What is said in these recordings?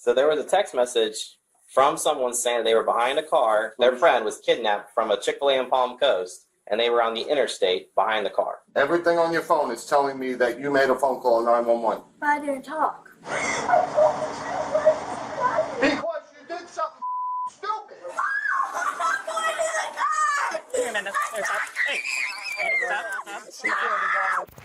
So there was a text message from someone saying they were behind a car. Their friend was kidnapped from a Chick-fil-A in Palm Coast, and they were on the interstate behind the car. Everything on your phone is telling me that you made a phone call to 911. But I didn't talk. Because you did something stupid. I'm not going to the car! Wait a minute. Hey.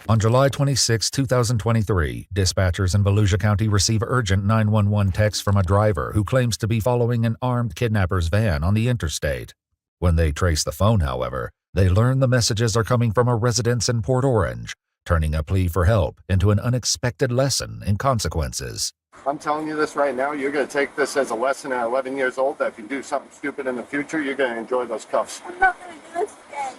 On July 26, 2023, dispatchers in Volusia County receive urgent 911 text from a driver who claims to be following an armed kidnapper's van on the interstate. When they trace the phone, however, they learn the messages are coming from a residence in Port Orange, turning a plea for help into an unexpected lesson in consequences. I'm telling you this right now, you're going to take this as a lesson at 11 years old that if you do something stupid in the future, you're going to enjoy those cuffs. I'm not going to do this again.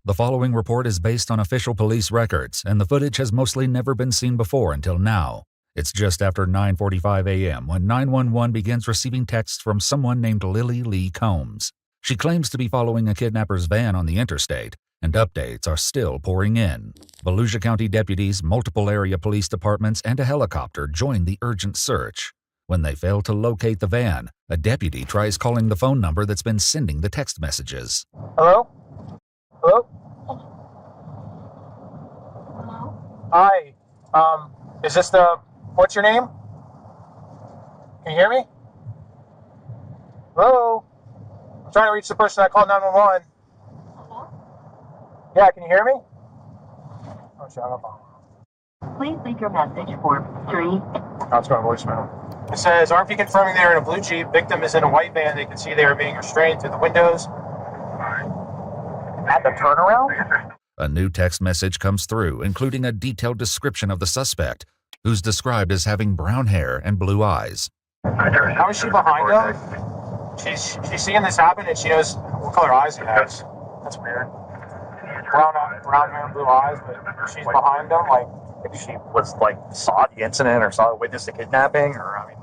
The following report is based on official police records, and the footage has mostly never been seen before until now. It's just after 9:45 a.m. when 911 begins receiving texts from someone named Lily Lee Combs. She claims to be following a kidnapper's van on the interstate, and updates are still pouring in. Volusia County deputies, multiple area police departments, and a helicopter join the urgent search. When they fail to locate the van, a deputy tries calling the phone number that's been sending the text messages. Hello? Hello? Hello? Hi. Is this what's your name? Can you hear me? Hello? I'm trying to reach the person that called 911. Hello? Yeah, can you hear me? Oh, shut up. Please leave your message for 3. Oh, it's going voicemail. It says, RP confirming they're in a blue Jeep. Victim is in a white van. They can see they are being restrained through the windows. At the turnaround? A new text message comes through, including a detailed description of the suspect, who's described as having brown hair and blue eyes. How is she behind him? She's seeing this happen and she knows what color eyes he has. That's weird. Brown hair and blue eyes, but she's behind him. Like, if she was saw the incident or saw witness the kidnapping, or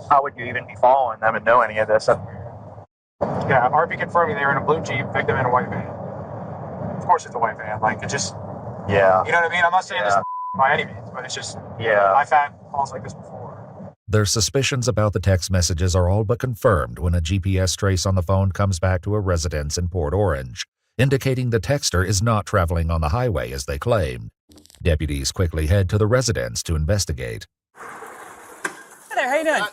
how would you even be following them and know any of this? Yeah, RP confirming they were in a blue Jeep, victim in a white van. Of course it's a white van. It just, Yeah. you know what I mean? I'm not saying this by any means, but it's just, Yeah. I've had calls like this before. Their suspicions about the text messages are all but confirmed when a GPS trace on the phone comes back to a residence in Port Orange, indicating the texter is not traveling on the highway as they claimed. Deputies quickly head to the residence to investigate. Hi there, how you doing?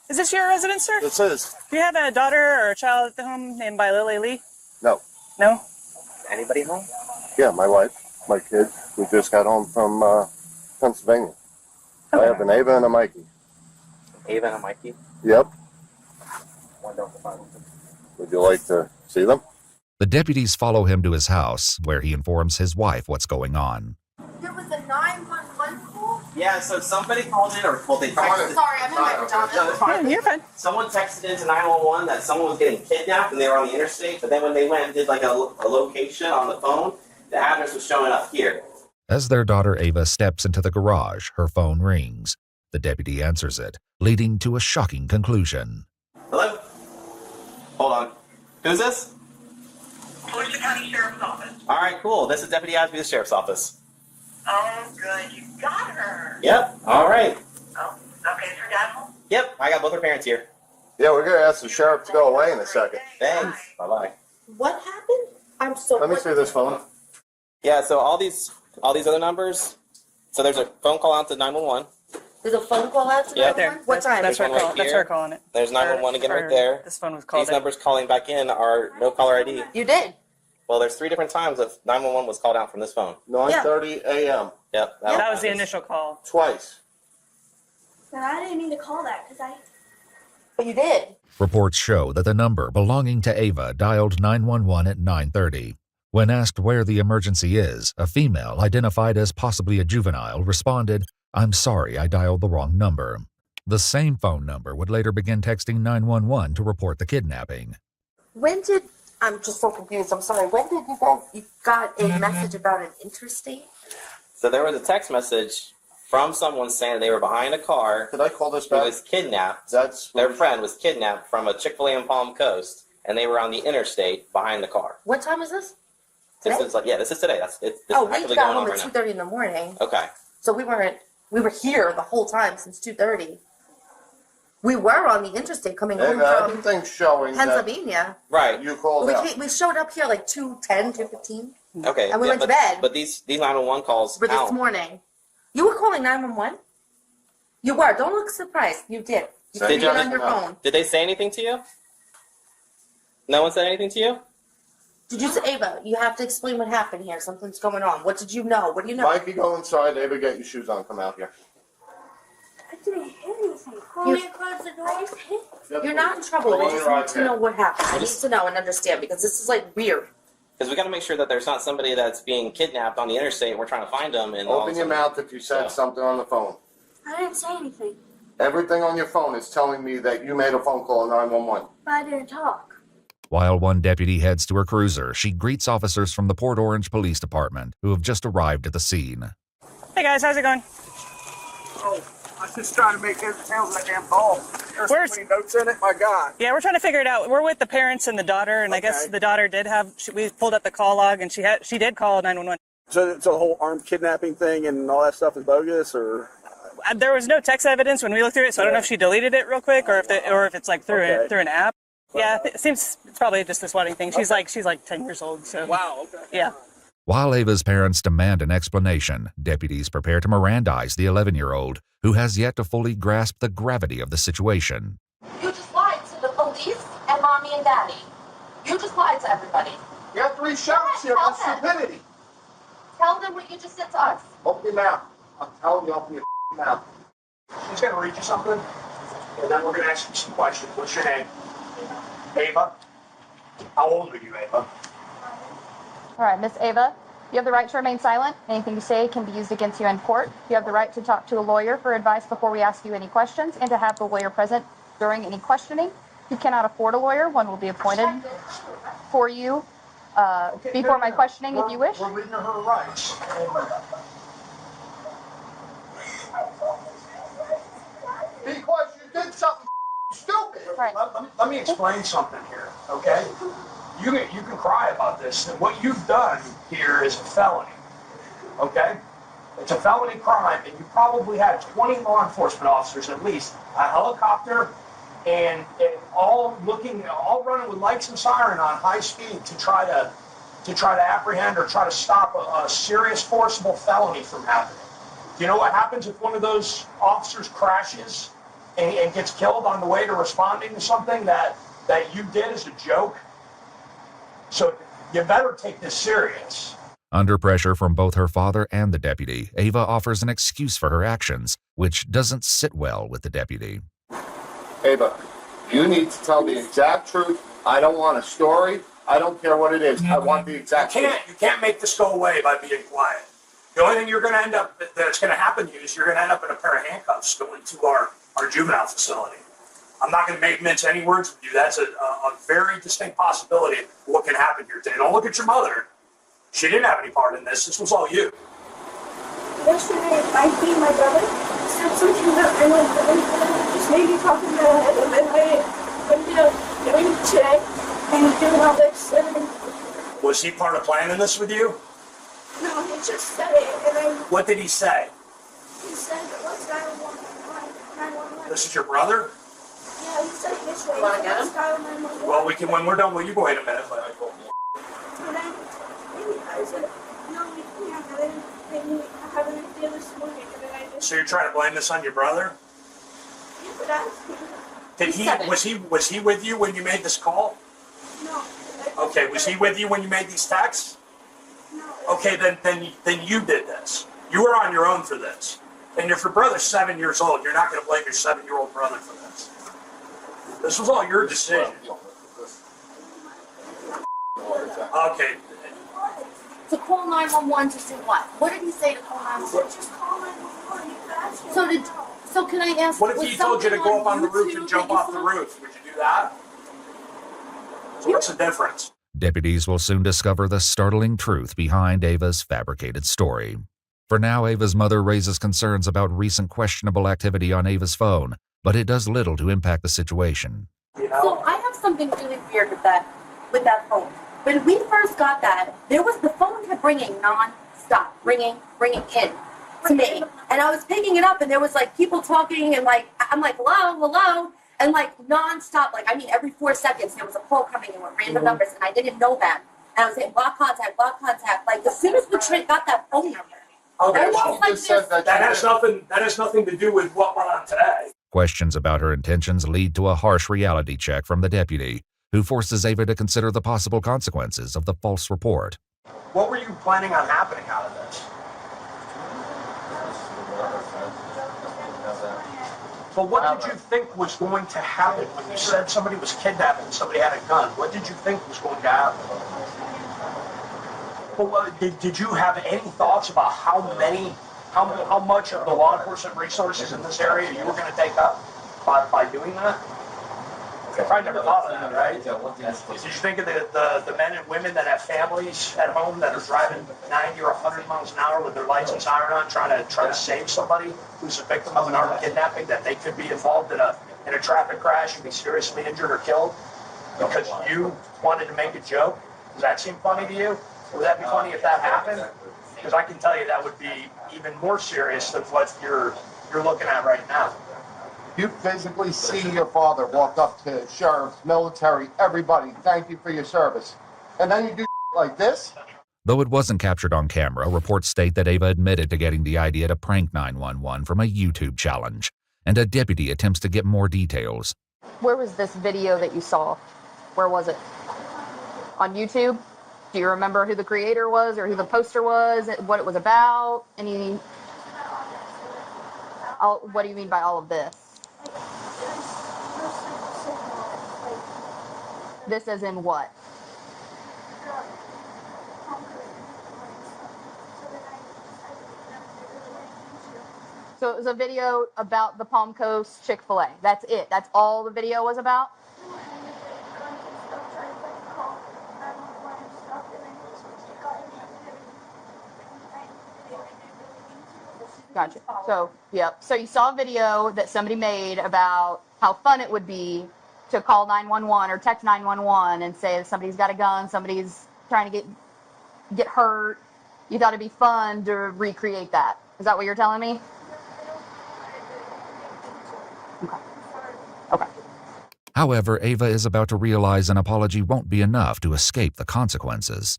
Is this your residence, sir? This is. Do you have a daughter or a child at the home named by Lily Lee? No. No? Anybody home? Yeah, my wife, my kids. We just got home from Pennsylvania. Okay. I have an Ava and a Mikey. Ava and a Mikey? Yep. Wonderful. Would you like to see them? The deputies follow him to his house, where he informs his wife what's going on. There was a 911 call? Yeah, so somebody called in, or they texted. Sorry, I'm in my pajamas. No, it's fine. Yeah, you're fine. Someone texted into 911 that someone was getting kidnapped and they were on the interstate, but then when they went and did a location on the phone, the address was showing up here. As their daughter Ava steps into the garage, her phone rings. The deputy answers it, leading to a shocking conclusion. Hello? Hold on. Who's this? Volusia County Sheriff's Office. All right, cool. This is Deputy Asby, the Sheriff's Office. Oh, good. You got her. Yep. All right. Oh, okay. Is her dad home? Yep. I got both her parents here. Yeah, we're going to ask the sheriff to go away in a second. Thanks. Bye-bye. What happened? I'm so Let me see this phone. Yeah, so all these other numbers. So there's a phone call out to 911. There's a phone call out to Yeah. 911? What time? That's her There's one call. right That's here. her calling it. There's 911 again right there. This phone was called. These numbers calling back in are no caller ID. You did. Well, there's 3 different times of 911 was called out from this phone. 9:30 a.m. Yep. That was the initial call. Twice. But I didn't mean to call that But you did. Reports show that the number belonging to Ava dialed 911 at 9:30. When asked where the emergency is, a female identified as possibly a juvenile responded, "I'm sorry, I dialed the wrong number." The same phone number would later begin texting 911 to report the kidnapping. I'm just so confused. I'm sorry. When did you got a message about an interstate? So there was a text message from someone saying they were behind a car. Did I call this Who back? was kidnapped. That's Their friend was kidnapped from a Chick-fil-A in Palm Coast, and they were on the interstate behind the car. What time is this? This Today? is this is today. This Oh, is we actually got going on home right at now. 2:30 in the morning. Okay. So we were here the whole time since 2:30. We were on the interstate coming home from Everything's showing that Pennsylvania. Right. you called out. We showed up here like 2:10, 2:15. Okay. And we went to bed. But these 911 calls For this count. morning. You were calling 911? You were. Don't look surprised. You did. You Did did you? it on your phone. Did they say anything to you? No one said anything to you? Did you say, Ava, you have to explain what happened here. Something's going on. What did you know? What do you know? Mikey, go inside. Ava, get your shoes on. Come out here. I didn't hit anything. Call me and close the door. You're not in trouble. I just need to know what happened. I need to know and understand because this is like weird. Because we got to make sure that there's not somebody that's being kidnapped on the interstate and we're trying to find them. And Open your mouth if you said something on the phone. I didn't say anything. Everything on your phone is telling me that you made a phone call at 911. But I didn't talk. While one deputy heads to her cruiser, she greets officers from the Port Orange Police Department who have just arrived at the scene. Hey guys, how's it going? Oh, I was just trying to make heads and tails of that damn ball. There's Where's- so many notes in it, my God. Yeah, we're trying to figure it out. We're with the parents and the daughter, and I guess Okay. the daughter did have. We pulled up the call log, and she did call 911. So the whole armed kidnapping thing and all that stuff is bogus, or? There was no text evidence when we looked through it, so I don't know if she deleted it real quick or if it's like through an app. Yeah, it seems it's probably just this wedding thing. She's like 10 years old. So Wow. Okay. yeah. While Ava's parents demand an explanation, deputies prepare to Mirandize the 11-year-old, who has yet to fully grasp the gravity of the situation. You just lied to the police and mommy and daddy. You just lied to everybody. You have 3 shots here for stupidity. Tell them what you just said to us. Open your mouth. I'm telling you, open your mouth. He's going to read you something, and then we're going to ask you some questions. What's your name? Ava. How old are you, Ava? All right, Miss Ava, you have the right to remain silent. Anything you say can be used against you in court. You have the right to talk to a lawyer for advice before we ask you any questions and to have the lawyer present during any questioning. If you cannot afford a lawyer, one will be appointed for you before my questioning if you wish. We're reading her rights. Because you did something stupid. Right. Let me explain something here, okay? You can cry about this. What you've done here is a felony, okay? It's a felony crime, and you probably had 20 law enforcement officers at least, a helicopter, and all running with lights and siren on high speed to try to apprehend or try to stop a serious forcible felony from happening. Do you know what happens if one of those officers crashes and gets killed on the way to responding to something that you did as a joke? So you better take this serious. Under pressure from both her father and the deputy, Ava offers an excuse for her actions, which doesn't sit well with the deputy. Ava, you need to tell the exact truth. I don't want a story. I don't care what it is. I want the exact truth. You can't make this go away by being quiet. The only thing you're going to end up, that's going to happen to you is you're going to end up in a pair of handcuffs going to our juvenile facility. I'm not going to mince any words with you. That's a very distinct possibility of what can happen here today. Don't look at your mother. She didn't have any part in this. This was all you. Yesterday, I beat my brother. Said something about my brother. Just maybe talking about him. And I ended up doing it today and doing all this. And Was he part of planning this with you? no, he just said it. And What did he say? he said, let's 911. This is your brother? Yeah, he said it this way. You wanna get him? Let's dial 911. Well, we can, when we're done, well, you go wait a minute. And I said, no, we can't. And I have an idea this morning. And then I just... So you're trying to blame this on your brother? Yeah, but Was he with you when you made this call? No. Okay, was he with you when you made these texts? No. Okay, then you did this. You were on your own for this. And if your brother's 7 years old, you're not going to blame your 7-year-old brother for this. This was all your decision. Okay. To call 911 to say what? What did he say to call 911? Just call 911. You could ask him. So can I ask? What if was he told you to something go up on the roof YouTube and jump that you off the saw? roof? Would you do that? So what's the difference? Deputies will soon discover the startling truth behind Ava's fabricated story. For now, Ava's mother raises concerns about recent questionable activity on Ava's phone, but it does little to impact the situation. You know? So I have something really weird with that phone. When we first got that, the phone kept ringing non-stop, ringing in to me. And I was picking it up and there was like people talking and like, I'm like, hello, hello. And like nonstop, like, I mean, every 4 seconds there was a call coming in with random numbers and I didn't know them. And I was saying, block contact, block contact. Like, as soon as we got that phone number. Okay, well, that has nothing to do with what went on today. Questions about her intentions lead to a harsh reality check from the deputy, who forces Ava to consider the possible consequences of the false report. What were you planning on happening out of this? But what did you think was going to happen when you said somebody was kidnapped and somebody had a gun? What did you think was going to happen? But did you have any thoughts about how much of the law enforcement resources in this area you were going to take up by doing that? I probably never thought of that, right? Did you think of the men and women that have families at home that are driving 90 or 100 miles an hour with their lights and siren on, trying to save somebody who's a victim of an armed kidnapping, that they could be involved in a traffic crash and be seriously injured or killed because you wanted to make a joke? Does that seem funny to you? Would that be funny if that happened? Because I can tell you that would be even more serious than what you're looking at right now. You physically see your father walk up to sheriffs, military, everybody, thank you for your service. And then you do like this? Though it wasn't captured on camera, reports state that Ava admitted to getting the idea to prank 911 from a YouTube challenge, and a deputy attempts to get more details. Where was this video that you saw? Where was it? On YouTube? Do you remember who the creator was or who the poster was, what it was about? What do you mean by all of this? This as in what? So it was a video about the Palm Coast Chick-fil-A. That's it. That's all the video was about? Gotcha. So, yep. So you saw a video that somebody made about how fun it would be to call 911 or text 911 and say somebody's got a gun, somebody's trying to get hurt. You thought it'd be fun to recreate that. Is that what you're telling me? Okay. However, Ava is about to realize an apology won't be enough to escape the consequences.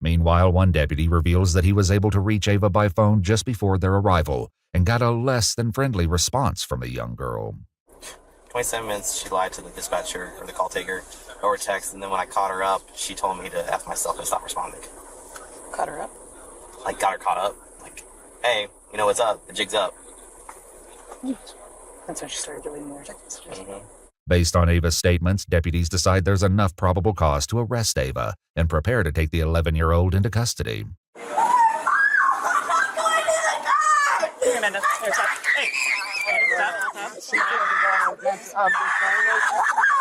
Meanwhile, one deputy reveals that he was able to reach Ava by phone just before their arrival and got a less than friendly response from the young girl. 27 minutes, she lied to the dispatcher or the call taker over text, and then when I caught her up, she told me to F myself and stop responding. Caught her up? Like, got her caught up. Like, hey, you know what's up? The jig's up. That's when she started deleting more text messages. Mm-hmm. Based on Ava's statements, deputies decide there's enough probable cause to arrest Ava and prepare to take the 11-year-old into custody. Wait a minute. Here, stop. Hey. Stop.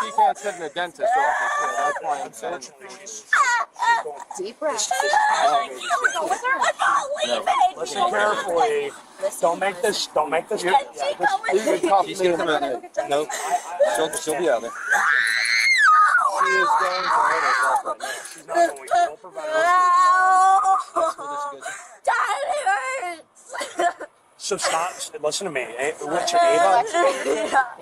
She can't sit in a dentist's office, so that's why I'm saying. Deep breath. Listen carefully. Don't make this. You can talk to me. Nope. She'll be out there. She is going to hurt herself right now. She's not going to. Don't prevent her. So stop. Listen to me. What's your Ava?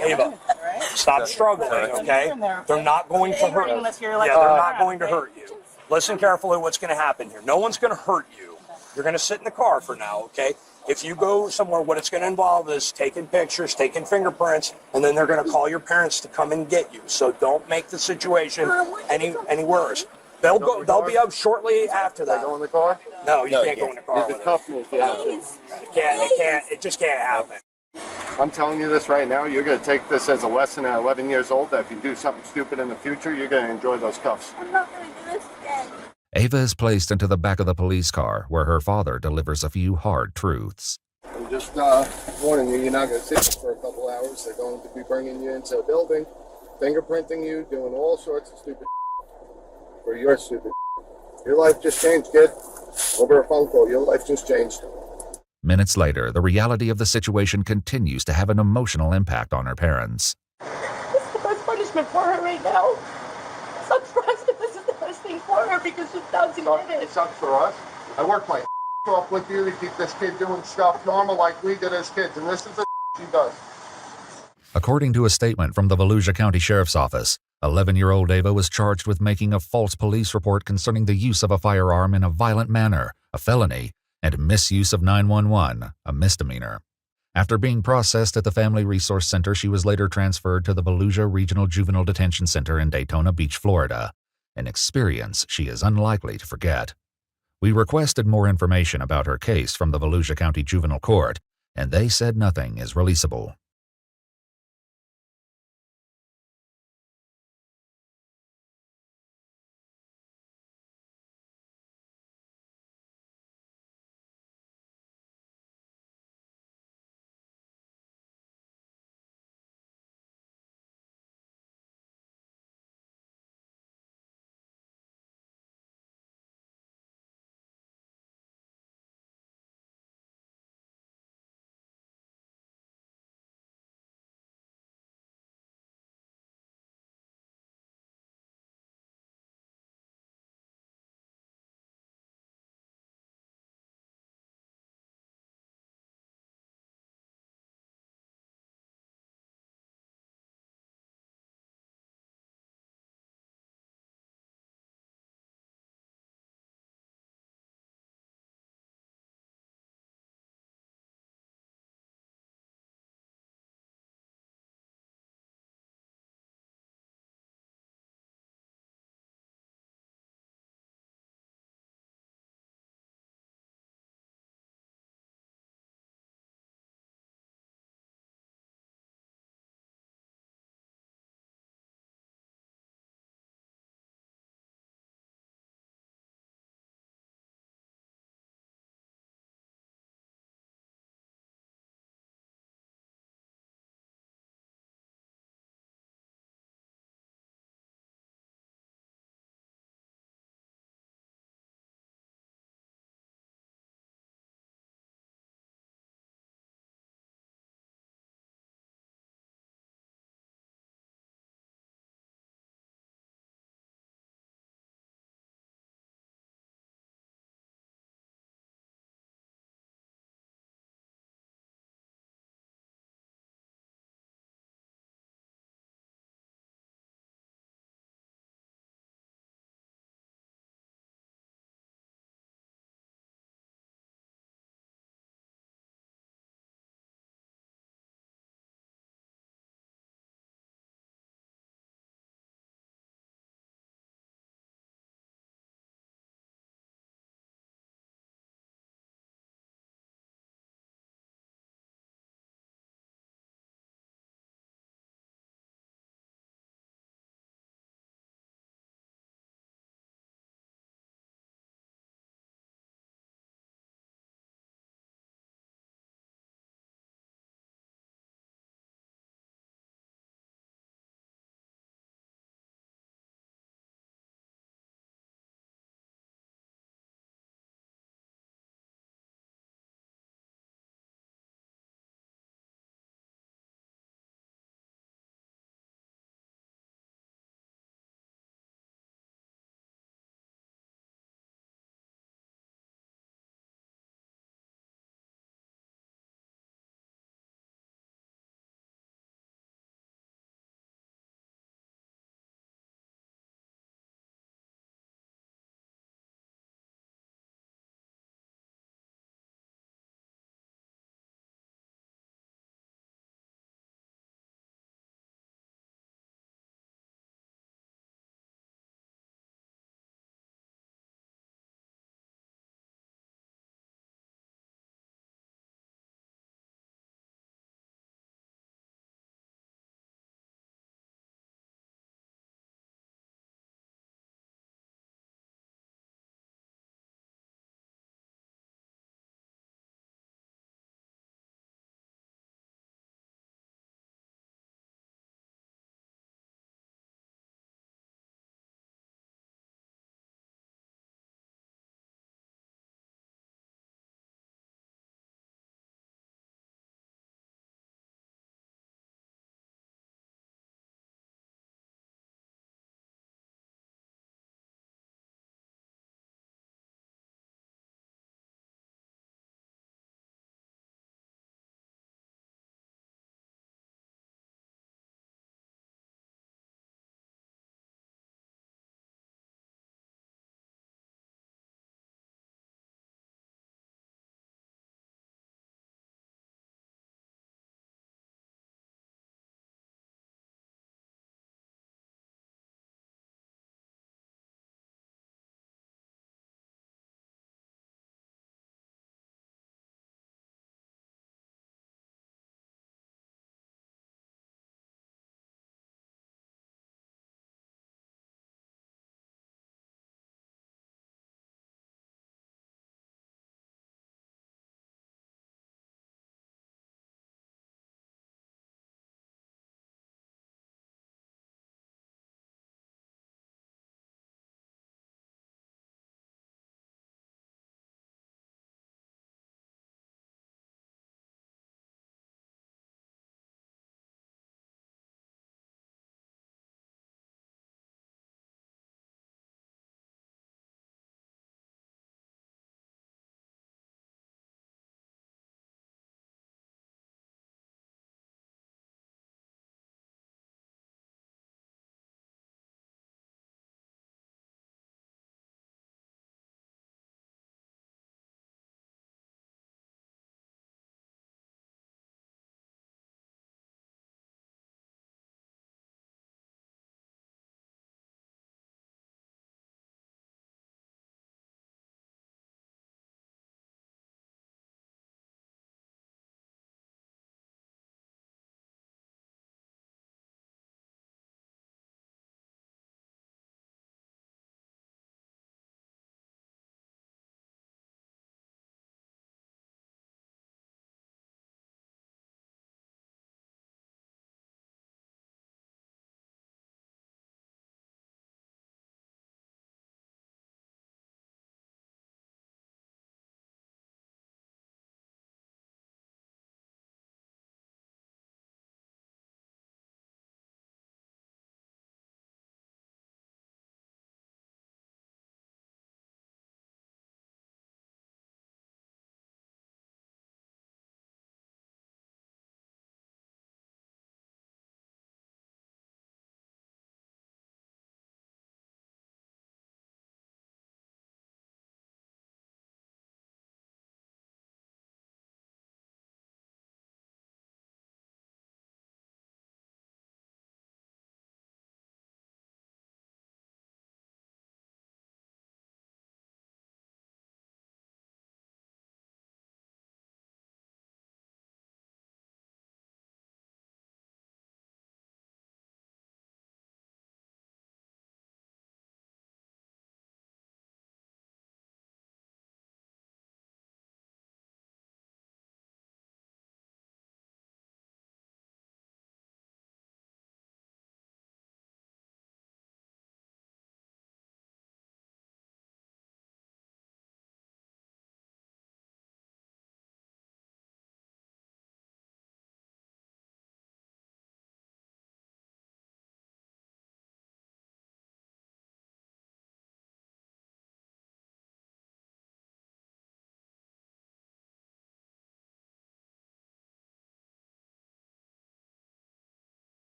Ava, stop struggling, okay? They're not going to hurt you. Yeah, they're not going to hurt you. Listen carefully what's going to happen here. No one's going to hurt you. You're going to sit in the car for now, okay? If you go somewhere, what it's going to involve is taking pictures, taking fingerprints, and then they're going to call your parents to come and get you. So don't make the situation any worse. They'll be up shortly after that. Go in the car? No, you can't go in the car. You can cuff me if you have to. It just can't happen. I'm telling you this right now, you're going to take this as a lesson at 11 years old, that if you do something stupid in the future, you're going to enjoy those cuffs. I'm not going to do this again. Ava is placed into the back of the police car, where her father delivers a few hard truths. I'm just warning you, you're not going to sit here for a couple hours. They're going to be bringing you into a building, fingerprinting you, doing all sorts of stupid for your stupid. Your life just changed, kid. Over a phone call, your life just changed. Minutes later, the reality of the situation continues to have an emotional impact on her parents. This is the best punishment for her right now. It sucks for us, but this is the best thing for her because she doesn't get It it. sucks for us. I work my off with you to keep this kid doing stuff normal like we did as kids, and this is the she does. According to a statement from the Volusia County Sheriff's Office, 11-year-old Ava was charged with making a false police report concerning the use of a firearm in a violent manner, a felony, and misuse of 911, a misdemeanor. After being processed at the Family Resource Center, she was later transferred to the Volusia Regional Juvenile Detention Center in Daytona Beach, Florida, an experience she is unlikely to forget. We requested more information about her case from the Volusia County Juvenile Court, and they said nothing is releasable.